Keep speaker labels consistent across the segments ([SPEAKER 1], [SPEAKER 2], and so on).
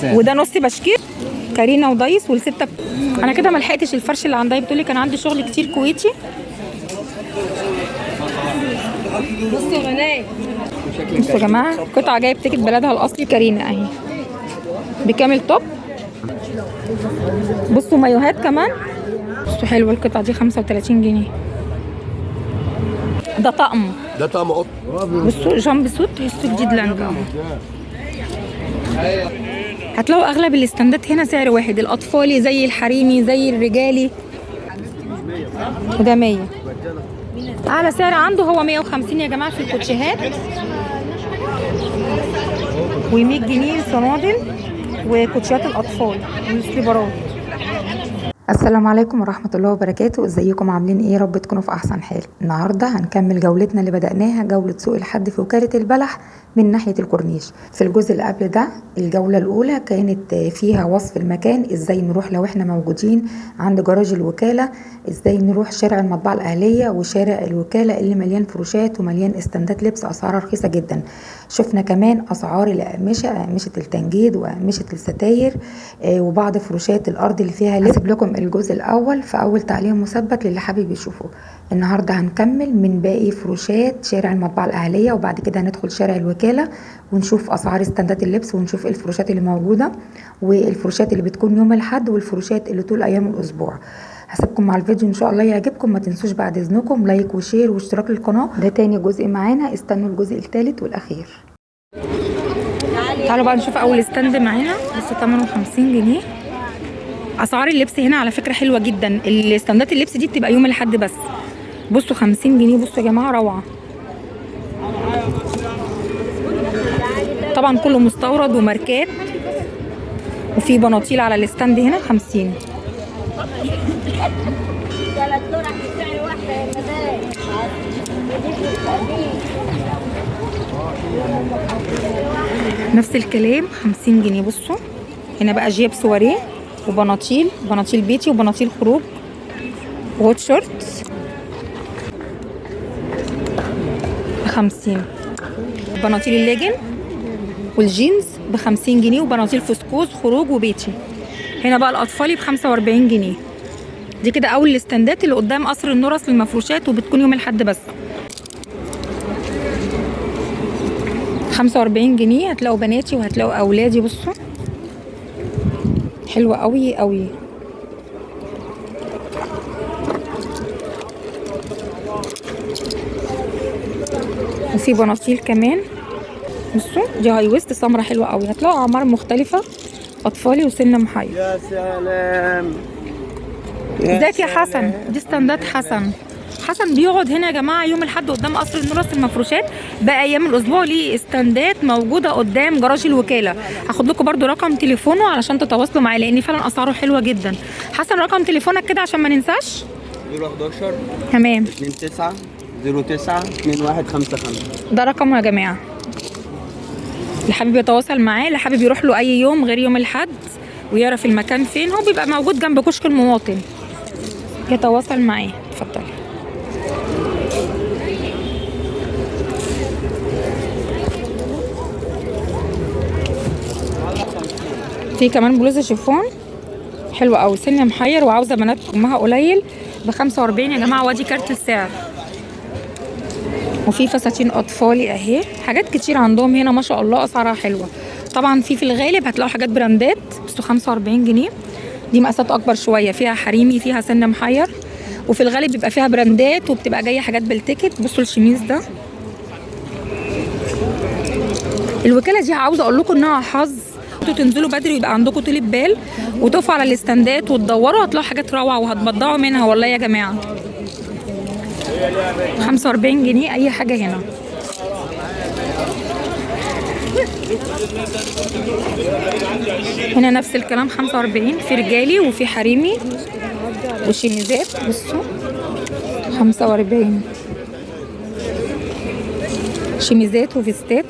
[SPEAKER 1] وده نص بشكير كارينا ودايس والستة انا كده ما لحقتش الفرش اللي عندها، بتقولي كان عندي شغل كتير كويتي. بصوا يا بنات، بصوا يا جماعه قطعه جايه بتيكت بلدها الاصلي كارينا اهي بكامل توب. بصوا مايوهات كمان، بصوا حلوه القطعه دي 35 جنيه. ده طقم
[SPEAKER 2] قط.
[SPEAKER 1] بصوا جامب سوت تحسوا جديد لانج اهو. هتلاقوا اغلب الاستندات هنا سعر واحد، الاطفالي زي الحريمي زي الرجالي، وده 100. اعلى سعر عنده هو 150 يا جماعه في الكوتشيهات، و100 جنيه الصنادل وكوتشيات الاطفال والسليبرات. السلام عليكم ورحمة الله وبركاته، ازيكم عاملين ايه؟ رب تكونوا في احسن حال. النهاردة هنكمل جولتنا اللي بدأناها، جولة سوق الحد في وكالة البلح من ناحية الكورنيش. في الجزء اللي قبل ده الجولة الاولى كانت فيها وصف المكان، ازاي نروح لو احنا موجودين عند جراج الوكالة، ازاي نروح شارع المطبعة الاهلية وشارع الوكالة اللي مليان فروشات ومليان استندات لبس اسعارها رخيصة جدا. شفنا كمان اسعار الأقمشة، أقمشة التنجيد وأقمشة الستاير وبعض فروشات الارض اللي فيها. هسيب لكم الجزء الاول في اول تعليق مثبت للي حابب يشوفه. النهارده هنكمل من باقي فروشات شارع المطبعة الاهلية، وبعد كده هندخل شارع الوكالة ونشوف اسعار استندات اللبس ونشوف الفروشات اللي موجودة والفروشات اللي بتكون يوم الاحد والفروشات اللي طول ايام الاسبوع. هسيبكم مع الفيديو ان شاء الله يعجبكم. ما تنسوش بعد اذنكم لايك وشير واشتراك للقناة. ده تاني جزء معانا، استنوا الجزء الثالث والاخير. تعالوا بقى نشوف اول استند معانا، بس ثمنه 50 جنيه. اسعار اللبس هنا على فكره حلوه جدا، الاستندات اللبس دي بتبقى يوم الاحد بس. بصوا 50 جنيه، بصوا يا جماعه روعه. طبعا كله مستورد وماركات، وفي بناطيل على الاستند هنا 50. نفس الكلام 50 جنيه. بصوا هنا بقى جيب سواريه وبناطيل، بناطيل بيتي وبناطيل خروج وهوت شورت 50. بناطيل الليجن والجينز ب50 جنيه، وبناطيل فسكوس خروج وبيتي. هنا بقى الاطفالي ب45 جنيه. دي كده اول الاستندات اللي قدام قصر النورس للمفروشات، وبتكون يوم الاحد بس. 45 جنيه هتلاقوا بناتي وهتلاقوا اولادي. بصوا حلوه قوي قوي. وفي بناطيل كمان، بصوا دي هاي ويست سمرة حلوه قوي. هتلاقوا اعمار مختلفه، اطفالي وسن محير.
[SPEAKER 2] يا سلام.
[SPEAKER 1] ازيك يا حسن؟ دي استندات حسن. حسن بيقعد هنا يا جماعه يوم الاحد قدام قصر النورس المفروشات، بقى ايام الاسبوع ليه استندات موجوده قدام جراج الوكاله. هاخد لكم برده رقم تليفونه علشان تتواصلوا معاه، لان فعلا اسعاره حلوه جدا. حسن رقم تليفونك كده عشان ما ننساش.
[SPEAKER 2] 011
[SPEAKER 1] تمام
[SPEAKER 2] 29 09 2155.
[SPEAKER 1] ده رقمه يا جماعه، اللي حابب يتواصل معاه، اللي حابب يروح له اي يوم غير يوم الاحد ويعرف المكان فين، هو بيبقى موجود جنب كشك المواطن، يتواصل معاه. اتفضلي. في كمان بلوزه شيفون حلوه قوي، سن محير وعاوزه بنات امها قليل ب45 يا جماعه، وادي كارت السعر. وفي فساتين اطفالي اهي، حاجات كتير عندهم هنا ما شاء الله، اسعارها حلوه. طبعا في الغالب هتلاقوا حاجات براندات بس 45 جنيه. دي مقاسات اكبر شويه، فيها حريمي فيها سن محير، وفي الغالب بيبقى فيها براندات وبتبقى جايه حاجات بالتيكت. بصوا الشميز ده، الوكاله دي عاوزه اقول لكم انها حظ، انتوا تنزلوا بدري ويبقى عندكم طولة بال وتقفوا على الاستندات وتدوروا، هتلاقوا حاجات روعه وهتبضعوا منها والله يا جماعه. 45 جنيه اي حاجه هنا. هنا نفس الكلام 45، في رجالي وفي حريمي وشيميزات. بصوا 45 شيميزات وفيستات.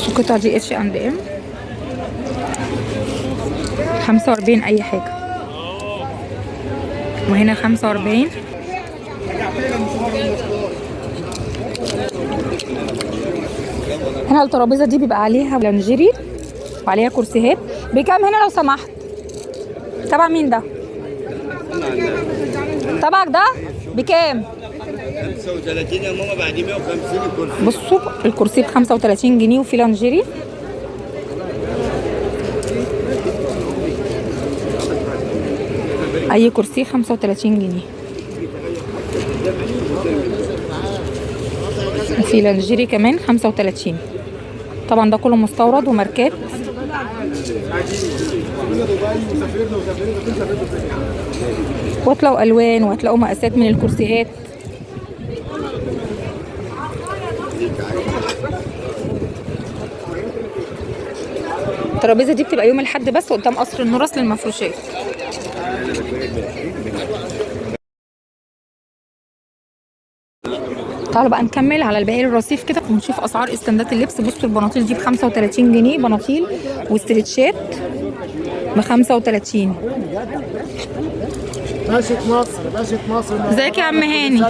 [SPEAKER 1] القطعة دي H&M 45 اي حاجة. وهنا 45. هنا الترابيزه دي بيبقى عليها لانجيري وعليها كرسيهات. بكام هنا لو سمحت؟ تبع مين ده؟ تبعك ده بكام؟
[SPEAKER 2] 35 يا ماما، بعد 150 الكرسي.
[SPEAKER 1] بصوا الكرسي ب 35 جنيه وفي لانجيري. اي كرسي 35 جنيه وفي لانجيري كمان 35. طبعا ده كله مستورد وماركات. وهتلاقوا الوان وهتلاقوا مقاسات من الكرسيات. الترابيزه دي بتبقى يوم الاحد بس قدام قصر النورس للمفروشات. تعالوا بقى نكمل على الباقي الرصيف كده ونشوف اسعار استندات اللبس. بصوا البناطيل دي ب 35 جنيه، بناطيل واسترتشات ب 35.
[SPEAKER 3] باشا مصر، باشا مصر.
[SPEAKER 1] ازيك يا عم هاني؟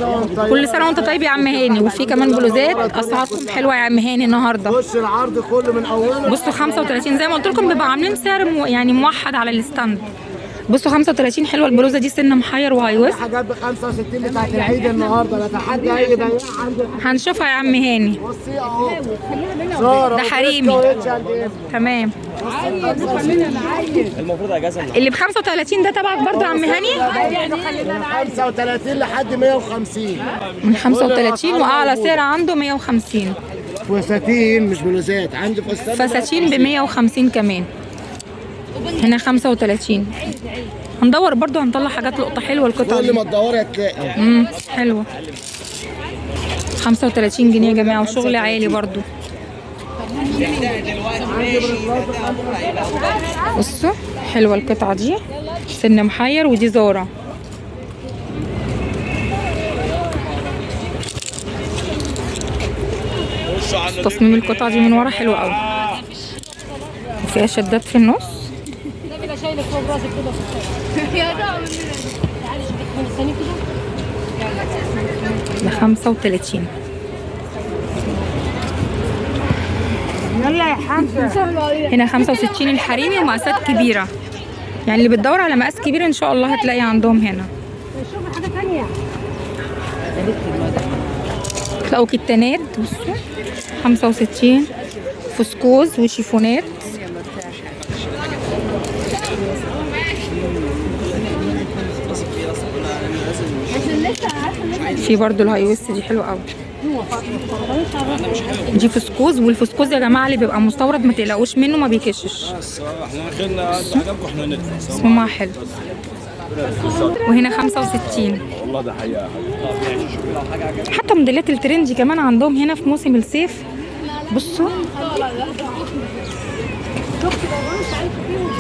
[SPEAKER 1] كل سنه وانت طيب يا عم هاني. وفي كمان بلوزات اسعاركم حلوه يا عم هاني النهارده.
[SPEAKER 3] خش العرض كله من اوله.
[SPEAKER 1] بصوا 35 زي ما قلت لكم بيبقى عاملين سعر يعني موحد على الستاند. بصوا 35 حلوه البلوزه دي، سن محير وهاي ويست.
[SPEAKER 3] حاجات ب 65 بتاعت العيد النهارده، نتحدى اي بياع عنده.
[SPEAKER 1] هنشوفها يا عم هاني.
[SPEAKER 3] بصي اهو
[SPEAKER 1] ده حريمي. تمام.
[SPEAKER 2] المفروض اجازه
[SPEAKER 1] اللي ب 35 ده تبعك برضه يا عم هاني؟
[SPEAKER 3] من 35 لحد 150.
[SPEAKER 1] من 35 واعلى سعر عنده 150.
[SPEAKER 3] فساتين مش بلوزات، عندي
[SPEAKER 1] فساتين ب 150 كمان. هنا 35. هندور برضو هنطلع حاجات لقطه حلوه القطعه
[SPEAKER 3] كل ما تدوري هتلاقي.
[SPEAKER 1] حلوه. 35 جنيه يا جماعه وشغل عالي برضو. بصوا حلوه القطعه دي، سن محير ودي زارة. تصميم القطعه دي من ورا حلو قوي وفيها شدات في النص. ب 35. هنا 65 الحريمي ومقاسات كبيرة، يعني اللي بتدور على مقاس كبير ان شاء الله هتلاقي عندهم هنا. تلاقوا كتانات بصوا 65 فسكوز وشيفونات. في برضو الهاي ويست دي حلوه قوي. دي فسكوز، والفسكوز يا جماعه اللي بيبقى مستورد ما تقلقوش منه ما بيكشش.
[SPEAKER 2] احنا اخرنا عجبكم احنا ندفع.
[SPEAKER 1] تصميمها حلو. وهنا 65.
[SPEAKER 2] والله ده حقيقه.
[SPEAKER 1] حتى موديلات الترندي كمان عندهم هنا في موسم الصيف. بصوا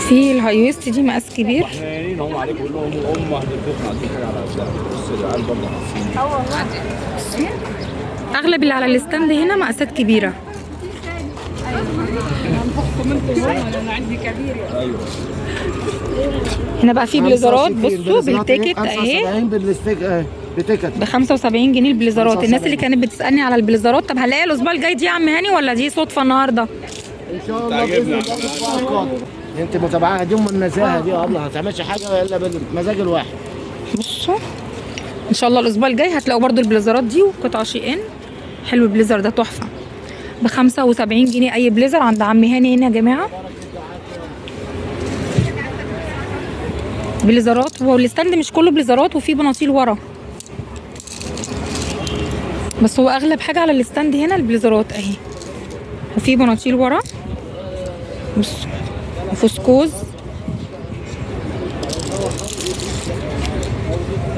[SPEAKER 1] في الهاي ويست دي مقاس كبير.
[SPEAKER 2] احنا هم عليكم كلهم هتدفعوا عايزين حاجه على بص العيال برضه حاسين.
[SPEAKER 1] اغلب اللي على الستاند هنا مقاسات كبيره. هنا بقى في بليزرات بصوا بالتيكت اهي ب 75 جنيه البليزرات. الناس اللي كانت بتسالني على البليزرات، طب هنلاقيها الاسبوع الجاي دي يا عم هاني ولا دي صدفه النهارده؟
[SPEAKER 3] ان شاء الله باذن الله. انت متابعاها دي ام النزاهه دي، والله ما هتعملش حاجه الا بالمزاج الواحد.
[SPEAKER 1] بصوا ان شاء الله الاسبوع الجاي هتلاقوا برضو البليزرات دي وقطع شيئين. حلو البليزر ده تحفه ب 75 جنيه اي بليزر عند عم هاني هنا يا جماعه. بليزرات والستاند مش كله بليزرات وفي بناطيل ورا، بس هو اغلب حاجه على الستاند هنا البليزرات اهي، وفي بناطيل ورا بصوا وفسكوز،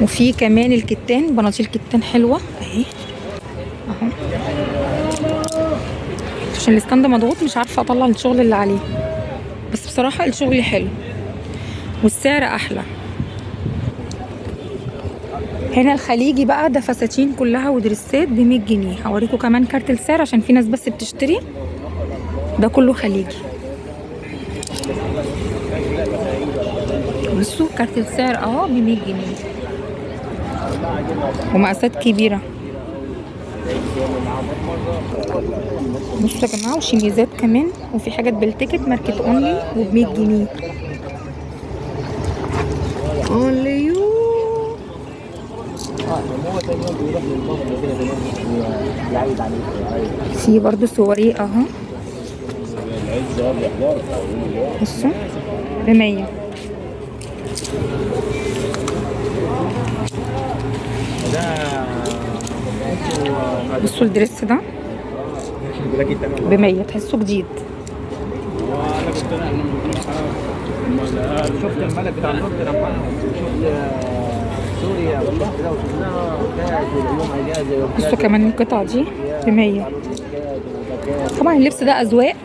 [SPEAKER 1] وفي كمان الكتان بناطيل كتان حلوه اهي اهو. عشان الستاند مضغوط مش عارفه اطلع الشغل اللي عليه، بس بصراحه الشغل حلو والسعر احلى. هنا الخليجي بقى ده فساتين كلها ودريسات ب 100 جنيه. هوريكم كمان كارت السعر عشان في ناس بس بتشتري. ده كله خليجي. بصوا كارت السعر اهو ب 100 جنيه ومقاسات كبيره. بصوا يا جماعه، وشميزات كمان، وفي حاجات بالتيكت ماركت اونلي وب 100 جنيه. اونلي يو.
[SPEAKER 3] هو تاني يوم بيروح للبابا كده بينام يعيد عليه.
[SPEAKER 1] في برضو سواريه اهو. بصوا ب 100. بصوا الدريس ده ب 100، تحسه جديد.
[SPEAKER 3] شفت الملك بتاع النور لما شفت سوريا والله كده وشفناها كانت اليوم اجازه.
[SPEAKER 1] بصوا كمان القطعه دي ب 100. طبعا اللبس ده اذواق.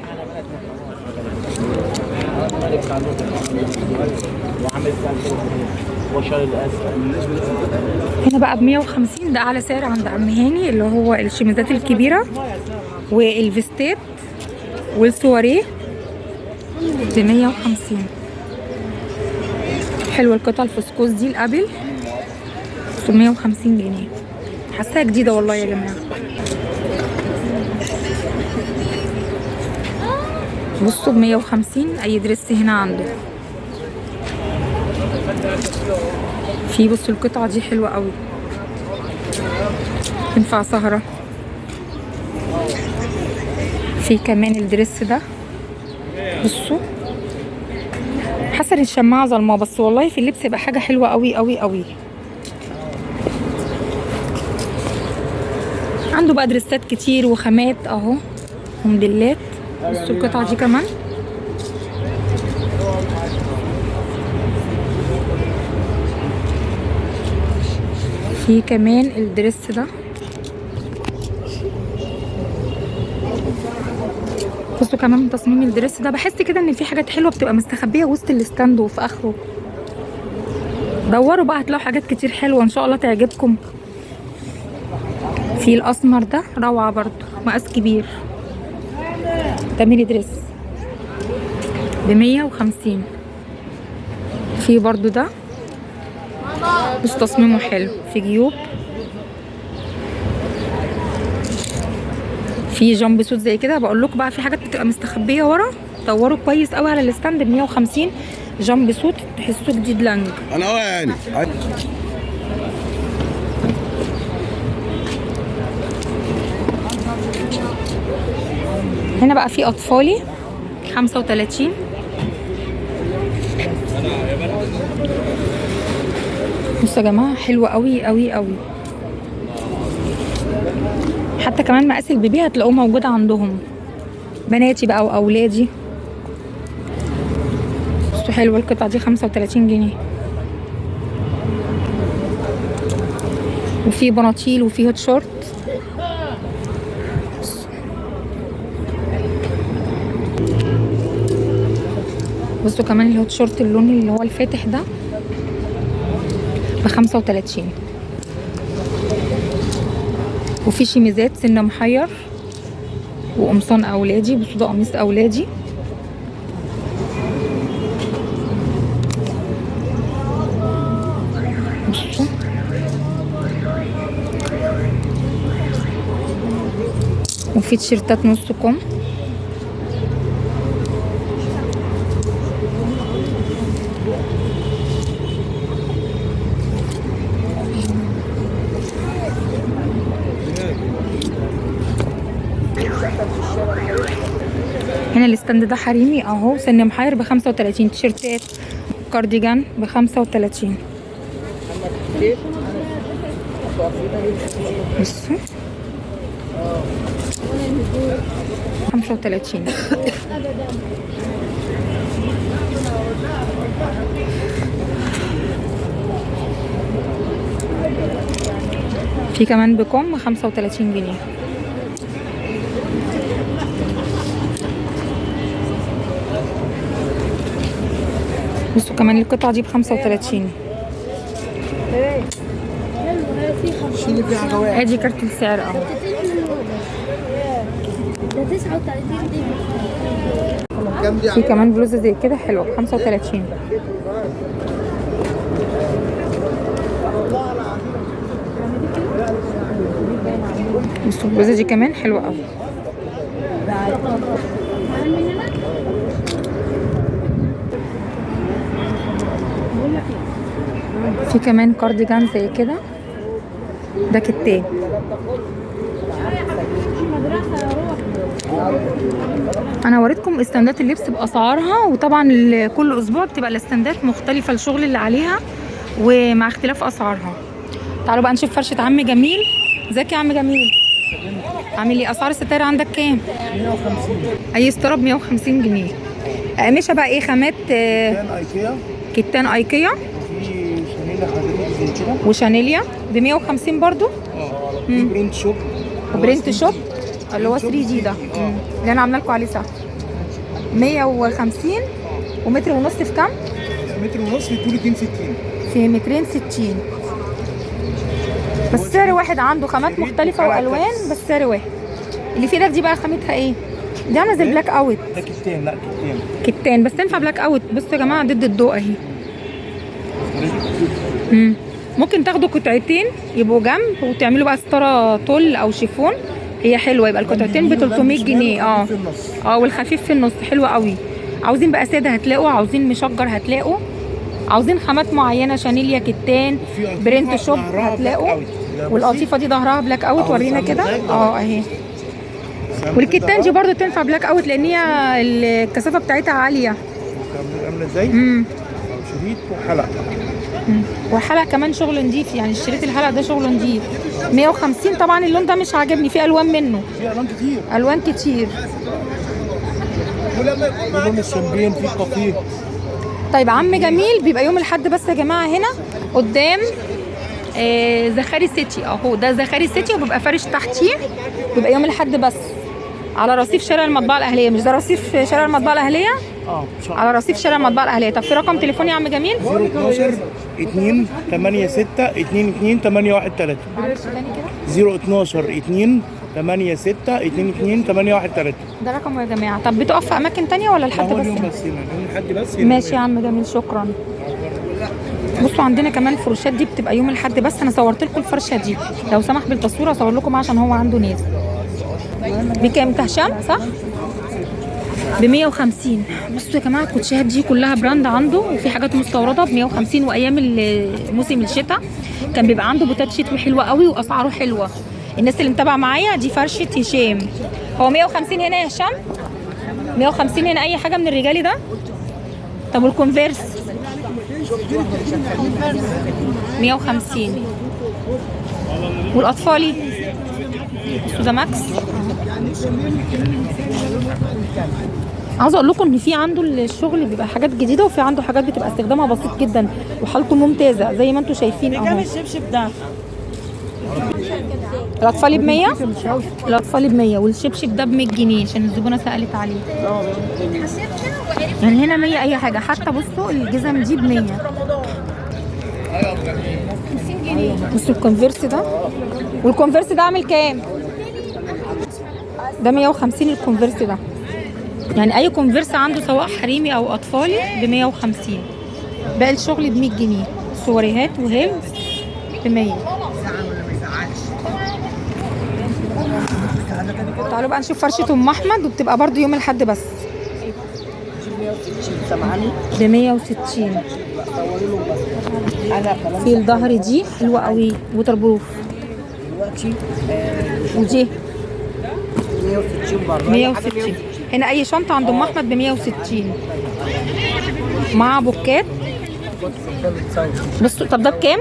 [SPEAKER 3] الملك بتاع النور وعمل وشال الاسد.
[SPEAKER 1] هنا بقى ب 150، ده اعلى سعر عند عم هاني، اللي هو الشميزات الكبيره والفيستات والسواريه ب 150. حلوه القطعه الفسكوس دي الابل 650 جنيه. حاساها جديده والله يا جماعه. بصوا ب 150 اي دريس هنا عنده. في بصوا القطعه دي حلوه قوي، تنفع سهره. في كمان الدريس ده بصوا، حاسه ان الشماعه ظلمه، بس والله في اللبس يبقى حاجه حلوه قوي قوي قوي. عنده بقى دريسات كتير وخامات اهو وموديلات. بصوا القطعه دي كمان. في كمان الدريس ده بصوا كمان من تصميم الدريس ده. بحس كده ان في حاجات حلوه بتبقى مستخبيه وسط الستاند وفي اخره. دوروا بقى هتلاقوا حاجات كتير حلوه ان شاء الله تعجبكم. في الاسمر ده روعه برضو، مقاس كبير، ده ميني دريس ب 150. في برضو ده بس تصميمه حلو، في جيوب، في جامب سوت زي كده. بقول لكم بقى في حاجات بتبقى مستخبيه ورا، دوروا كويس قوي على الستاند ب 150. جامب سوت تحسوه جديد لانج.
[SPEAKER 2] انا يعني
[SPEAKER 1] هنا بقى في اطفالي 35. بصوا يا جماعه حلوه قوي قوي قوي. حتى كمان مقاس البيبي هتلاقوه موجود عندهم، بناتي بقى واولادي. بصوا حلوه القطعه دي 35 جنيه. وفي بناطيل وفي هوت شورت. بصوا كمان الهوت شورت اللون اللي هو الفاتح ده ب 35. وفي شميزات سن محير وقمصان اولادي. بصوا ده قميص اولادي. بصوا وفي تيشيرتات نص كم. هنا الستاند ده حريمي اهو، سن محير ب 35. تيشيرتات كارديجان ب 35. بصوا 35. في كمان بكم 35 جنيه. بصوا كمان القطعة دي ب 35. ادي كارت السعر اهو.
[SPEAKER 4] ده 39 دي.
[SPEAKER 1] في كمان بلوزة زي كده حلوة ب 35. بصوا البلوزه دي كمان حلوه قوي. في كمان كارديجان زي كده، ده كتان. انا وريتكم استندات اللبس باسعارها، وطبعا كل اسبوع بتبقى الاستندات مختلفه الشغل اللي عليها ومع اختلاف اسعارها. تعالوا بقى نشوف فرشه عم جميل. ازيك يا عم جميل؟ عامل ايه؟ اسعار الستاير عندك كام؟
[SPEAKER 3] 150.
[SPEAKER 1] اي ستاره ب 150 جنيه. اقمشه بقى ايه؟ خامات
[SPEAKER 3] كان ايكيا،
[SPEAKER 1] كتان ايكيا
[SPEAKER 3] وفي شانيلا حديد زي كده،
[SPEAKER 1] وشانيليا ب 150 برضو.
[SPEAKER 3] في برنت شوب،
[SPEAKER 1] وبرنت شوب اللي هو 3 دي ده اللي انا عامله لكم عليه سهم. 150 ومتر ونص في كام؟
[SPEAKER 3] متر ونص في طول 62.
[SPEAKER 1] في 260. بس سعر واحد، عنده خامات مختلفة والوان بس سعر واحد. اللي في ايدك دي بقى خامتها ايه؟ دي عامله زي البلاك اوت.
[SPEAKER 3] ده كتان. لا كتان.
[SPEAKER 1] كتان بس تنفع بلاك اوت. بصوا يا جماعه ضد الضوء اهي. ممكن تاخدوا قطعتين يبقوا جنب وتعملوا بقى ستاره طول او شيفون. هي حلوه، يبقى القطعتين ب 300 جنيه. والخفيف في النص حلوه قوي. عاوزين بقى ساده هتلاقوا، عاوزين مشجر هتلاقوا، عاوزين خامات معينه شانيليا كتان برنت شوب هتلاقوا. والقطيفه دي ظهرها بلاك اوت. ورينا كده اهي. والكتان دي برضو تنفع بلاك اوت لان هي الكثافه بتاعتها عاليه.
[SPEAKER 3] عامله ازاي؟ شريط وحلق.
[SPEAKER 1] وحلق كمان شغل نضيف، يعني الشريط الحلق ده شغل نضيف. 150. طبعا اللون ده مش عاجبني، في الوان منه.
[SPEAKER 3] في الوان كتير.
[SPEAKER 1] الوان كتير.
[SPEAKER 3] في لون الشامبين، في الكافيه.
[SPEAKER 1] طيب عم جميل بيبقى يوم الاحد بس يا جماعه هنا قدام زخاري سيتي اهو. ده زخاري سيتي وبيبقى فارش تحتيه. بيبقى يوم الاحد بس على رصيف شارع المطبعه الاهليه. مش ده رصيف شارع المطبعه الاهليه؟ على رصيف شارع المطبعه الاهليه. طب في رقم تليفون يا عم جميل؟
[SPEAKER 3] 012 2 8 6 2 2 8 1 3. 012 2 8 6 2 2 8 1 3.
[SPEAKER 1] ده رقمه يا جماعه. طب بتقف في اماكن تانية ولا لحد بس؟
[SPEAKER 3] يوم بس هنا، يوم لحد بس هنا.
[SPEAKER 1] ماشي يا عم جميل، شكرا. بصوا عندنا كمان الفروشات دي بتبقى يوم الاحد بس. انا صورت لكم الفرشه دي، لو سمح بالتصوير اصور لكم عشان هو عنده ناس. بكام هشام؟ صح؟ ب 150. بصوا يا جماعه الكوتشيهات دي كلها براند عنده، وفي حاجات مستورده ب 150. وايام موسم الشتاء كان بيبقى عنده بوتات شتوي حلوه قوي واسعاره حلوه. الناس اللي متابعه معايا دي فرشه هشام. هو 150 هنا يا هشام؟ 150 هنا اي حاجه من الرجالي ده؟ طب والكونفيرس؟ 150. والاطفالي؟ سوزا ماكس. عاوزه اقول لكم ان في عنده الشغل بيبقى حاجات جديده، وفي عنده حاجات بتبقى استخدامها بسيط جدا وحالته ممتازه زي ما انتم شايفين اهو.
[SPEAKER 5] الشبشب ده
[SPEAKER 1] الاطفالي ب 100. الاطفالي ب 100 والشبشب ده ب 100 جنيه عشان الزبونه سالت عليه. يعني هنا 100 اي حاجه. حتى بصوا الجزم دي ب 100. بصوا الكونفيرس ده. والكونفيرس ده عامل كام؟ ده 150 الكونفيرس ده. يعني اي كونفيرس عنده سواء حريمي او اطفالي ب 150. باقي الشغل ب 100 جنيه. سواريهات وهيلز ب 100. تعالوا بقى نشوف فرشه ام احمد، وبتبقى برضو يوم الاحد بس ب 160. في الظهر دي حلوه قوي ووتر بروف. ودي 160. هنا اي شنطه عند ام احمد ب 160 مع بوكات. بصوا طب ده بكام؟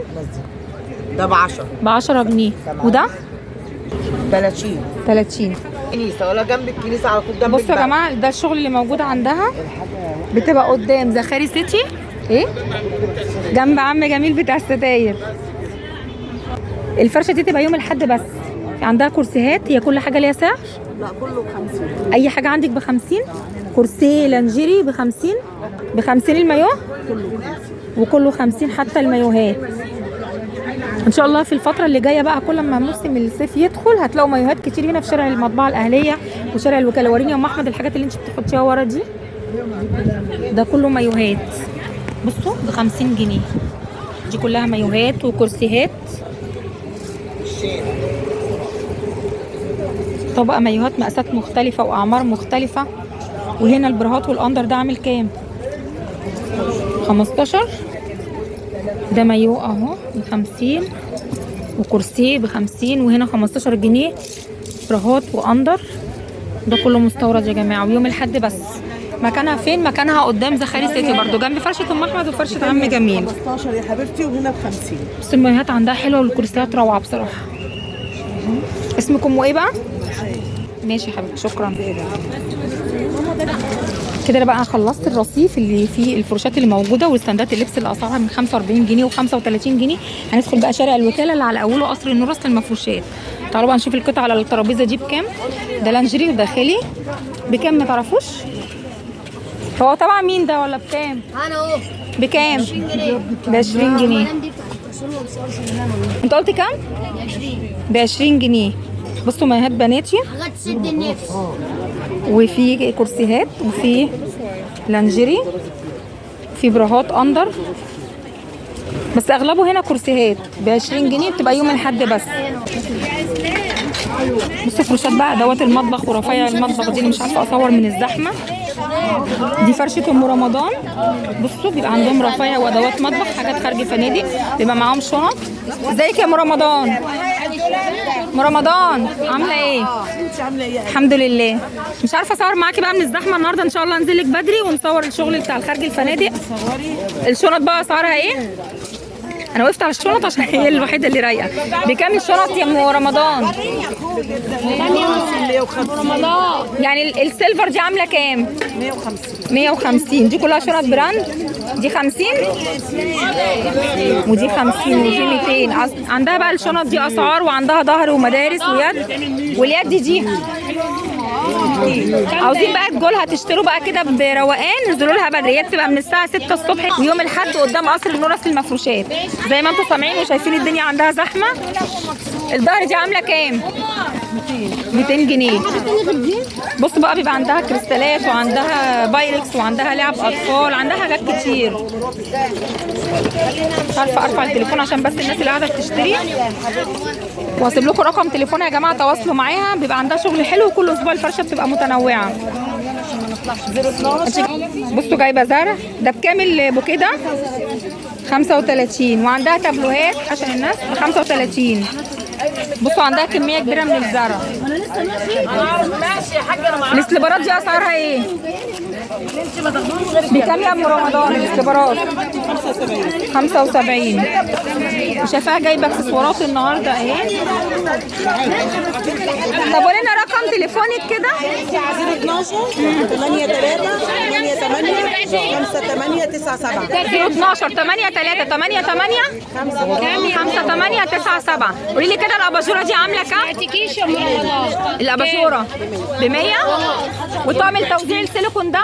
[SPEAKER 5] ده ب 10.
[SPEAKER 1] ب 10 جنيه. وده
[SPEAKER 5] 30.
[SPEAKER 1] 30.
[SPEAKER 5] كنيسه ولا جنب الكنيسه على طول جنب.
[SPEAKER 1] بصوا يا جماعه ده الشغل اللي موجود عندها. بتبقى قدام زخاري سيتي ايه جنب عم جميل بتاع الستاير. الفرشه دي تبقى يوم الاحد بس. عندها كرسيهات. هي كل حاجه ليها سعر؟
[SPEAKER 5] لا كله ب 50.
[SPEAKER 1] اي حاجه عندك ب 50. كرسي لانجيري ب 50. ب 50 المايوه وكله 50 حتى المايوهات. ان شاء الله في الفتره اللي جايه بقى كل ما موسم الصيف يدخل هتلاقوا مايوهات كتير هنا في شارع المطبعه الاهليه وشارع الوكاله. وريني يا ام احمد الحاجات اللي انت بتحطيها ورا دي. ده كله مايوهات. بصوا ب 50 جنيه. دي كلها مايوهات وكرسيهات. طبقة مايوهات مقاسات مختلفة واعمار مختلفة. وهنا البراهات والاندر ده عامل كام؟ 15. ده مايو اهو ب50 وكرسي ب50 وهنا 15 جنيه براهات واندر. ده كله مستورد يا جماعه ويوم الاحد بس. مكانها فين؟ مكانها قدام زخاري سيتي برضو جنب فرشه ام احمد وفرشه عم جميل.
[SPEAKER 5] 15 يا حبيبتي وهنا ب50.
[SPEAKER 1] بس المايوهات عندها حلوه والكرسيات روعه بصراحه. اسمكم ايه بقى؟ ماشي يا حبيبتي شكرا. كده بقى خلصت الرصيف اللي فيه الفروشات اللي موجوده وستاندات اللبس اللي اسعارها من 45 جنيه و35 جنيه. هندخل بقى شارع الوكاله اللي على اوله قصر النور اصل المفروشات. تعالوا بقى نشوف القطعه على الترابيزه دي بكام. ده لانجري وداخلي بكام ما تعرفوش؟ هو طبعا مين ده ولا بكام؟
[SPEAKER 4] انا اهو
[SPEAKER 1] بكام؟ ب 20 جنيه. انت قلت كام؟
[SPEAKER 4] 20
[SPEAKER 1] ب 20 جنيه. بصوا مايوهات بناتي
[SPEAKER 4] حاجات تسد النفس.
[SPEAKER 1] وفي كرسيهات وفي لانجري في براهات اندر بس اغلبه هنا كرسيهات ب 20 جنيه بتبقى يوم الاحد بس. بصوا فروشات بقى ادوات المطبخ ورفايع المطبخ دي اللي مش عارفه اصور من الزحمه. دي فرشه ام رمضان. بصوا بيبقى عندهم رفايع وادوات مطبخ حاجات خارج فنادق بيبقى معاهم شنط. ازيك يا ام رمضان؟ ام رمضان عامله ايه؟
[SPEAKER 5] انت عامله ايه؟
[SPEAKER 1] الحمد لله. مش عارفه اصور معاكي بقى من الزحمه النهارده ان شاء الله انزل لك بدري ونصور الشغل بتاع الخارج الفنادق. الشنط بقى اسعارها ايه؟ انا وقفت على الشنط عشان هي الوحيده اللي رايقه. بكام الشنط يا ام رمضان؟
[SPEAKER 4] رمضان
[SPEAKER 1] يعني السيلفر دي عامله كام؟ 150. دي كلها شنط براند. دي 50 ودي 50 ودي 200. عندها بقى الشنط دي اسعار وعندها ظهر ومدارس ويد. واليد دي عاوزين بقى تجولها تشتروا بقى كده بروقان نزلوا لها بدري. هي بتبقى من الساعه 6 الصبح ويوم الاحد قدام قصر النور اصل المفروشات زي ما انتم سامعين وشايفين الدنيا عندها زحمه. الظهر دي عامله كام؟ 200 جنيه. بصوا بقى بيبقى عندها كريستالات وعندها بايركس وعندها لعب اطفال عندها حاجات كتير. مش عارفه ارفع التليفون عشان بس الناس اللي قاعده بتشتري. وهسيب لكم رقم تليفون يا جماعه تواصلوا معاها. بيبقى عندها شغل حلو وكل اسبوع الفرشه بتبقى متنوعه. بصوا جايبه زرع. ده بكام البوكيه ده؟ 35. وعندها تابلوهات عشان الناس ب 35. بصوا عندها كميه كبيره من الزرع. الاسليبرات دي اسعارها ايه؟ بكام يا ام رمضان الاسليبرات؟ 75. وشايفاها جايبه اكسسوارات النهارده اهي. طب قولي لنا رقم تليفونك كده.
[SPEAKER 5] 012 83 88 58 97.
[SPEAKER 1] 012 83 88 58 97. قولي لي كده الاباجوره دي عامله كام؟ الاباجوره ب 100. وطقم التوزيع السيليكون ده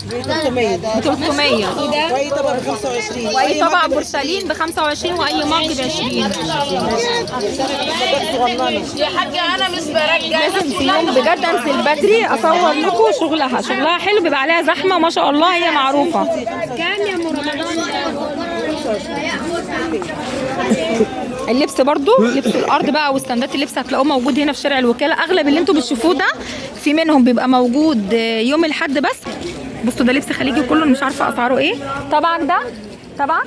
[SPEAKER 5] ب 300.
[SPEAKER 1] ب 300.
[SPEAKER 5] واي طبق ب 25.
[SPEAKER 1] واي طبق بورسلين ب 25 واي مج ب 20.
[SPEAKER 5] يا حاجه انا مش برجع.
[SPEAKER 1] لازم في يوم بجد انزل بدري اصور لكم شغلها. شغلها حلو بيبقى عليها زحمه ما شاء الله. هي معروفه.
[SPEAKER 4] كام يا ام رمضان؟
[SPEAKER 1] اللبس برضو لبس الارض بقى وستاندات اللبس هتلاقوه موجود هنا في شارع الوكاله. اغلب اللي انتوا بتشوفوه ده في منهم بيبقى موجود يوم الاحد بس. بصوا ده لبس خليجي كله مش عارفه اسعاره ايه. طبعا ده تبعك